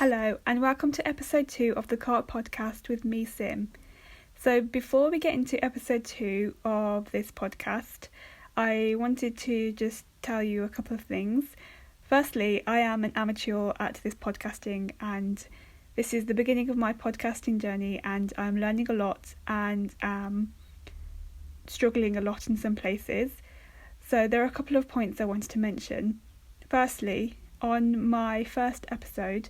Hello and welcome to episode 2 of the Cart Podcast with me, Sim. So before we get into episode 2 of this podcast, I wanted to just tell you a couple of things. Firstly, I am an amateur at this podcasting and this is the beginning of my podcasting journey and I'm learning a lot and struggling a lot in some places. So there are a couple of points I wanted to mention. Firstly, on my first episode,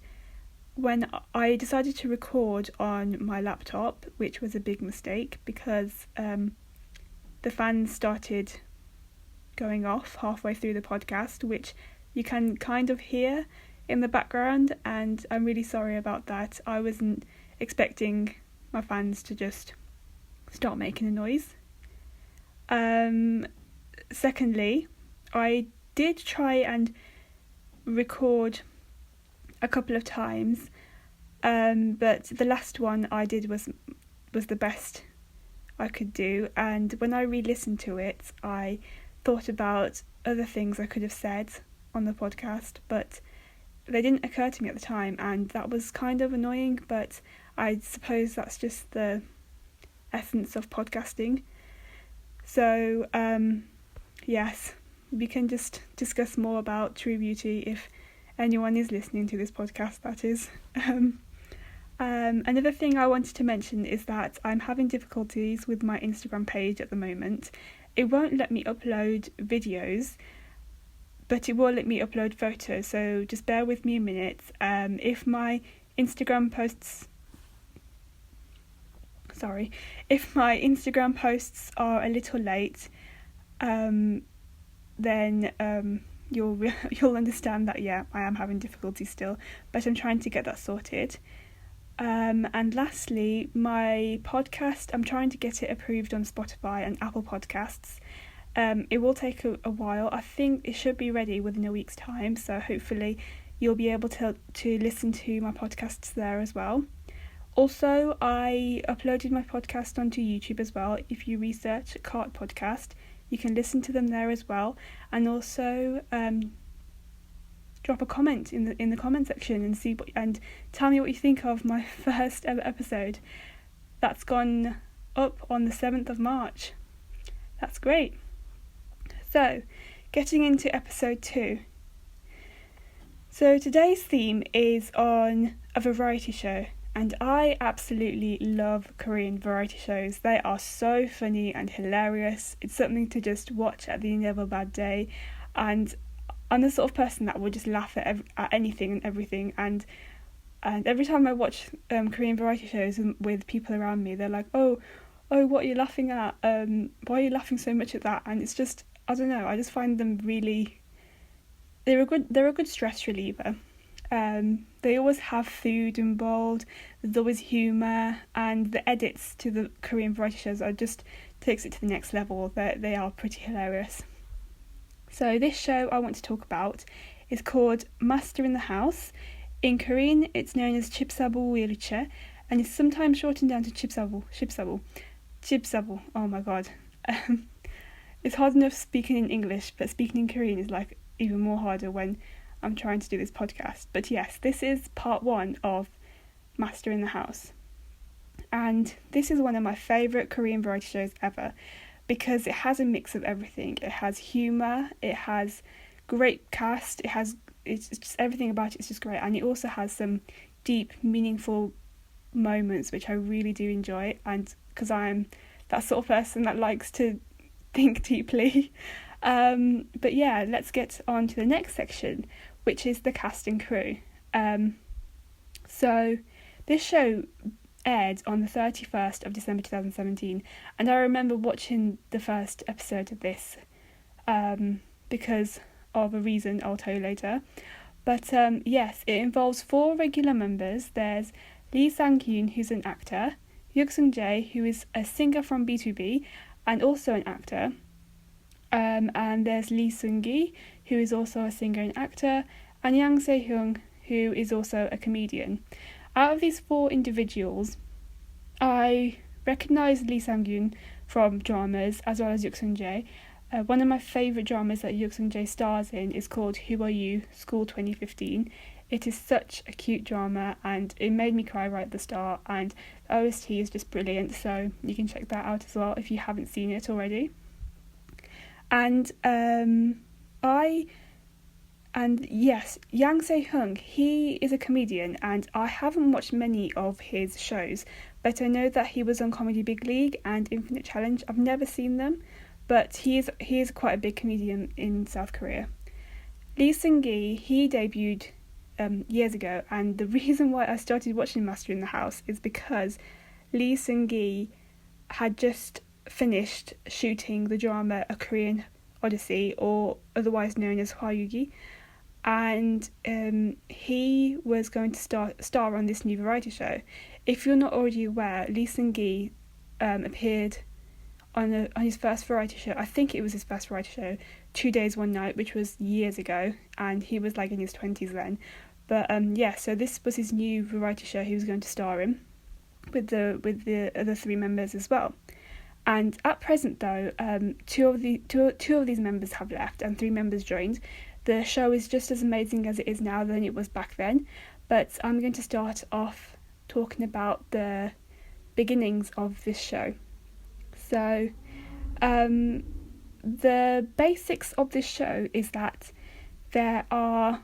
when I decided to record on my laptop, which was a big mistake because the fans started going off halfway through the podcast, which you can kind of hear in the background, and I'm really sorry about that. I wasn't expecting my fans to just start making a noise. Secondly, I did try and record a couple of times, but the last one I did was the best I could do, and when I re-listened to it I thought about other things I could have said on the podcast, but they didn't occur to me at the time, and that was kind of annoying, but I suppose that's just the essence of podcasting. So yes, we can just discuss more about True Beauty if anyone is listening to this podcast, that is. Another thing I wanted to mention is that I'm having difficulties with my Instagram page at the moment. It won't let me upload videos, but it will let me upload photos, so just bear with me a minute. If my Instagram posts are a little late, then you'll understand that I am having difficulty still, but I'm trying to get that sorted. And lastly, my podcast, I'm trying to get it approved on Spotify and Apple Podcasts. It will take a while. I think it should be ready within a week's time, so hopefully you'll be able to listen to my podcasts there as well. Also, I uploaded my podcast onto YouTube as well. If you research Cart Podcast, you can listen to them there as well, and also drop a comment in the comment section and tell me what you think of my first ever episode. That's gone up on the 7th of March. That's great. So, getting into episode 2. So today's theme is on a variety show, and I absolutely love Korean variety shows. They are so funny and hilarious. It's something to just watch at the end of a bad day, and I'm the sort of person that will just laugh at anything and everything, and every time I watch Korean variety shows with people around me, they're like, oh, what are you laughing at? Why are you laughing so much at that? And it's just, I don't know, I just find them really, they're a good stress reliever. They always have food involved, there's always humour, and the edits to the Korean variety shows just takes it to the next level. They are pretty hilarious. So this show I want to talk about is called Master in the House. In Korean it's known as 집사부일체, and it's sometimes shortened down to 집사부, oh my god. It's hard enough speaking in English, but speaking in Korean is like even more harder when I'm trying to do this podcast. But yes, this is part 1 of Master in the House. And this is one of my favourite Korean variety shows ever because it has a mix of everything. It has humour, it has great cast, it's just everything about it is just great, and it also has some deep, meaningful moments which I really do enjoy, and because I'm that sort of person that likes to think deeply. But yeah, let's get on to the next section, which is the cast and crew. So this show aired on the 31st of December 2017, and I remember watching the first episode of this because of a reason I'll tell you later. But yes, it involves 4 regular members. There's Lee Sang-hyun, who's an actor, Yuk Sung-jae, who is a singer from B2B and also an actor, and there's Lee Seung-gi, who is also a singer and actor, and Yang Se-hyung, who is also a comedian. Out of these 4 individuals, I recognise Lee Sang-hyun from dramas as well as Yuk Sung-jae. One of my favourite dramas that Yuk Sung-jae stars in is called Who Are You? School 2015. It is such a cute drama, and it made me cry right at the start, and the OST is just brilliant, so you can check that out as well if you haven't seen it already. And yes, Yang Se-hung, he is a comedian, and I haven't watched many of his shows, but I know that he was on Comedy Big League and Infinite Challenge. I've never seen them, but he is quite a big comedian in South Korea. Lee Seung-gi, he debuted years ago, and the reason why I started watching Master in the House is because Lee Seung-gi had just finished shooting the drama A Korean Odyssey, or otherwise known as Hwayugi, and he was going to star on this new variety show. If you're not already aware, Lee Seung-gi appeared on his first variety show. I think it was his first variety show, 2 Days One Night, which was years ago, and he was like in his 20s then. But so this was his new variety show he was going to star in, with the other 3 members as well. And at present, though, two of these members have left and 3 members joined. The show is just as amazing as it is now than it was back then. But I'm going to start off talking about the beginnings of this show. So, the basics of this show is that there are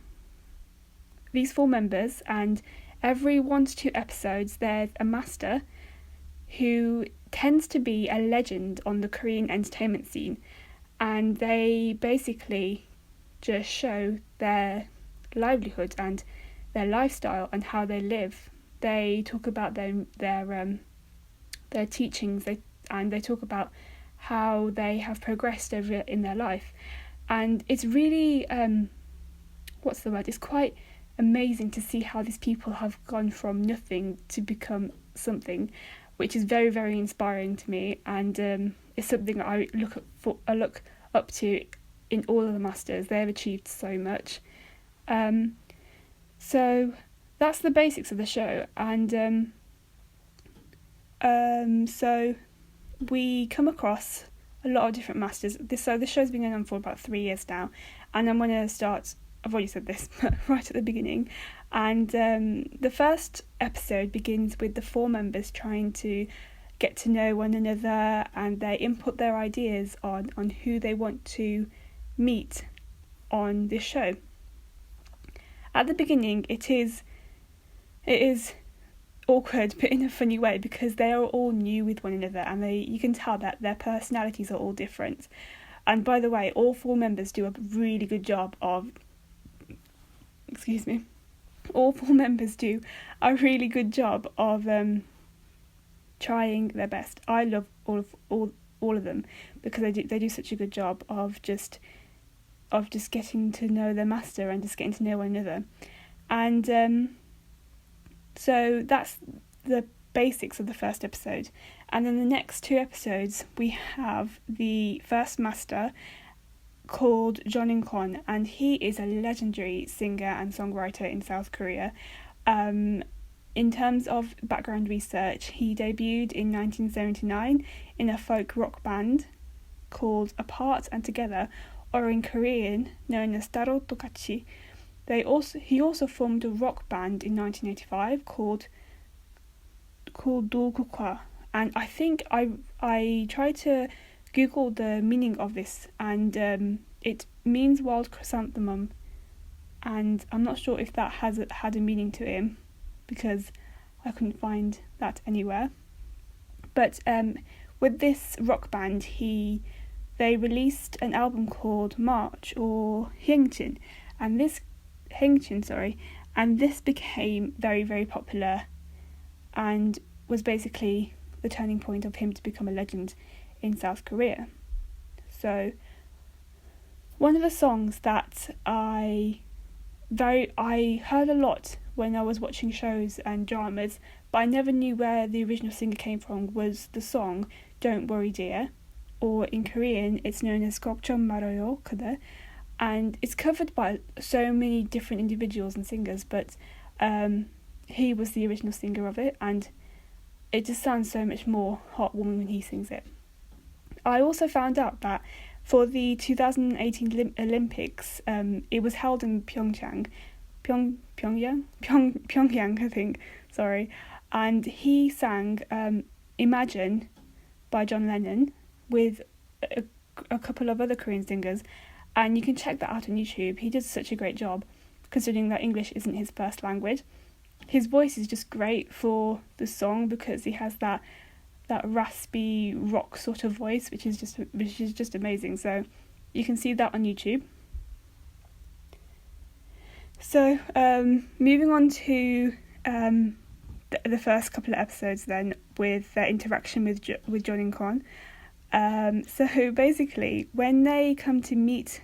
these 4 members, and every 1 to 2 episodes there's a master who tends to be a legend on the Korean entertainment scene, and they basically just show their livelihood and their lifestyle and how they live. They talk about their teachings, and they talk about how they have progressed over in their life, and it's really it's quite amazing to see how these people have gone from nothing to become something, which is very, very inspiring to me, and it's something I look up to in all of the masters. They have achieved so much. So that's the basics of the show, and so we come across a lot of different masters. The show's been going on for about 3 years now, and I'm going to start. I've already said this, but right at the beginning. And the first episode begins with the 4 members trying to get to know one another, and they input their ideas on who they want to meet on this show. At the beginning, it is awkward, but in a funny way, because they are all new with one another, and you can tell that their personalities are all different. And by the way, all 4 members do a really good job of... All 4 members do a really good job of trying their best. I love all of them, because they do such a good job of just getting to know their master and just getting to know one another. And so that's the basics of the first episode. And then the next 2 episodes we have the first master, called John In-kwon, and he is a legendary singer and songwriter in South Korea. In terms of background research, he debuted in 1979 in a folk rock band called Apart and Together, or in Korean known as Taro Tokachi. He also formed a rock band in 1985 called Dolgukwa, and I think I tried to Google the meaning of this, and it means wild chrysanthemum, and I'm not sure if that had a meaning to him, because I couldn't find that anywhere. But with this rock band, they released an album called March, or Hyungchin, and this became very, very popular, and was basically the turning point of him to become a legend in South Korea. So one of the songs that I heard a lot when I was watching shows and dramas, but I never knew where the original singer came from, was the song Don't Worry Dear, or in Korean it's known as 걱정 말아요 그대, and it's covered by so many different individuals and singers, but he was the original singer of it, and it just sounds so much more heartwarming when he sings it. I also found out that for the 2018 Olympics, it was held in Pyeongchang, Pyongyang, I think. Sorry, and he sang "Imagine" by John Lennon with a couple of other Korean singers, and you can check that out on YouTube. He does such a great job, considering that English isn't his first language. His voice is just great for the song because he has that raspy rock sort of voice, which is just amazing. So you can see that on YouTube. So moving on to the first couple of episodes then, with their interaction with Jonin Kwon. So basically, when they come to meet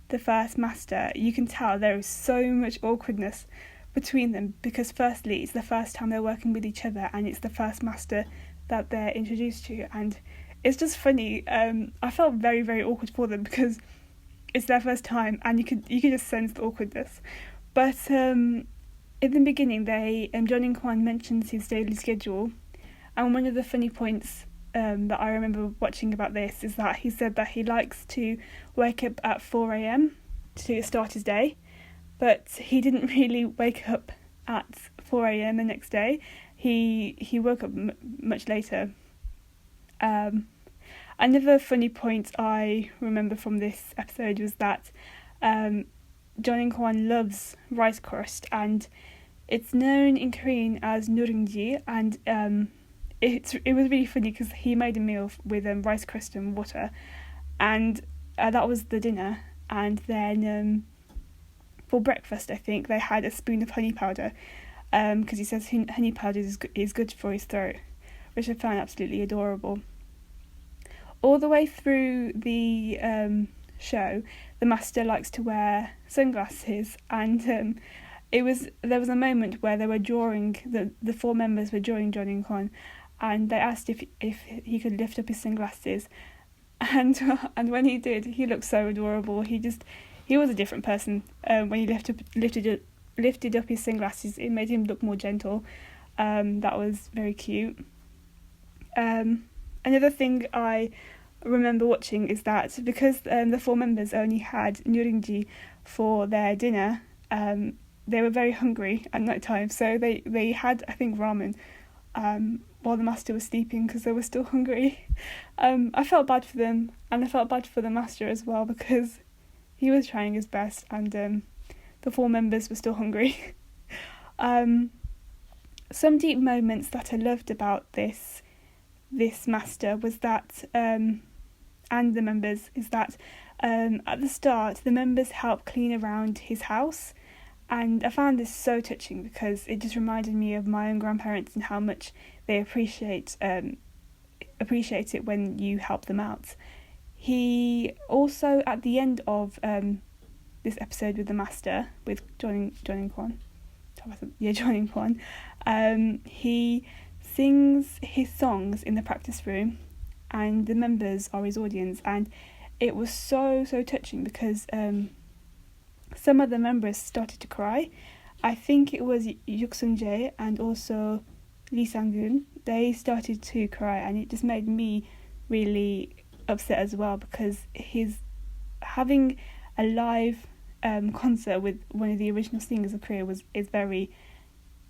the first master, you can tell there is so much awkwardness between them, because firstly, it's the first time they're working with each other, and it's the first master that they're introduced to, and it's just funny. I felt very, very awkward for them because it's their first time, and you could just sense the awkwardness. But in the beginning, Jonin Kwon mentions his daily schedule, and one of the funny points that I remember watching about this is that he said that he likes to wake up at 4 a.m. to start his day, but he didn't really wake up at 4 a.m. the next day. He woke up much later. Another funny point I remember from this episode was that Jonin Kwon loves rice crust, and it's known in Korean as nuringji, and it was really funny because he made a meal with rice crust and water, and that was the dinner. And then for breakfast, I think they had a spoon of honey powder, because he says honey powder is good for his throat, which I found absolutely adorable. All the way through the show, the master likes to wear sunglasses, and there was a moment where they were drawing, the four members were drawing Jonin Kwon, and they asked if he could lift up his sunglasses, and when he did, he looked so adorable. He was a different person when he lifted up his sunglasses. It made him look more gentle. That was very cute. Another thing I remember watching is that because the four members only had nuringji for their dinner, they were very hungry at night time, so they had, I think, ramen while the master was sleeping because they were still hungry. I felt bad for them, and I felt bad for the master as well because he was trying his best, and the four members were still hungry. Some deep moments that I loved about this master was that, and the members, is that at the start the members helped clean around his house, and I found this so touching because it just reminded me of my own grandparents and how much they appreciate it when you help them out. He also, at the end of this episode with the master, with Jonin Kwon, he sings his songs in the practice room, and the members are his audience, and it was so touching because some of the members started to cry. I think it was Yuk Sung Jae and also Lee Sang-gun. They started to cry, and it just made me really upset as well because his having a live concert with one of the original singers of Korea is very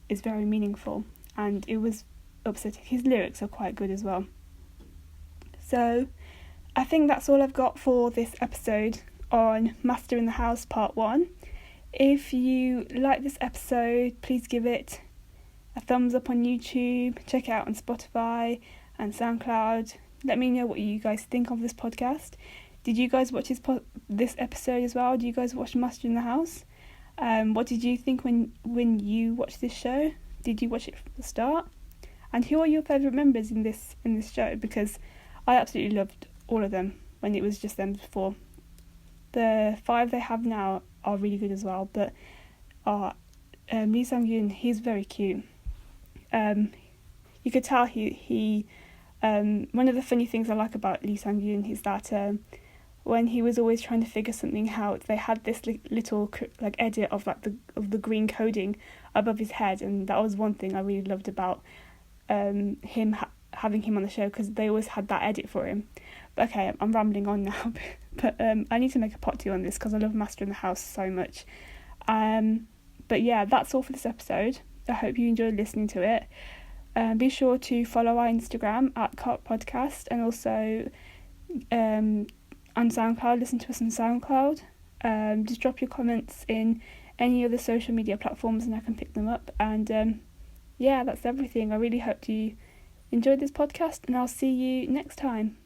meaningful, and it was upsetting. His lyrics are quite good as well. So I think that's all I've got for this episode on Master in the House Part 1. If you like this episode, please give it a thumbs up on YouTube, check it out on Spotify and SoundCloud. Let me know what you guys think of this podcast. Did you guys watch this episode as well? Do you guys watch Master in the House? What did you think when you watched this show? Did you watch it from the start? And who are your favourite members in this show? Because I absolutely loved all of them when it was just them before. The 5 they have now are really good as well, but Lee Sang-gun, he's very cute. You could tell he one of the funny things I like about Lee Sang-gun is that when he was always trying to figure something out, they had this little like edit of the green coding above his head, and that was one thing I really loved about him having him on the show, because they always had that edit for him. But okay, I'm rambling on now, but I need to make a part 2 on this because I love Master in the House so much. But yeah, that's all for this episode. I hope you enjoyed listening to it. Be sure to follow our Instagram at Cot Podcast, and also on SoundCloud, listen to us on SoundCloud. Just drop your comments in any other social media platforms and I can pick them up. And yeah, that's everything. I really hope you enjoyed this podcast, and I'll see you next time.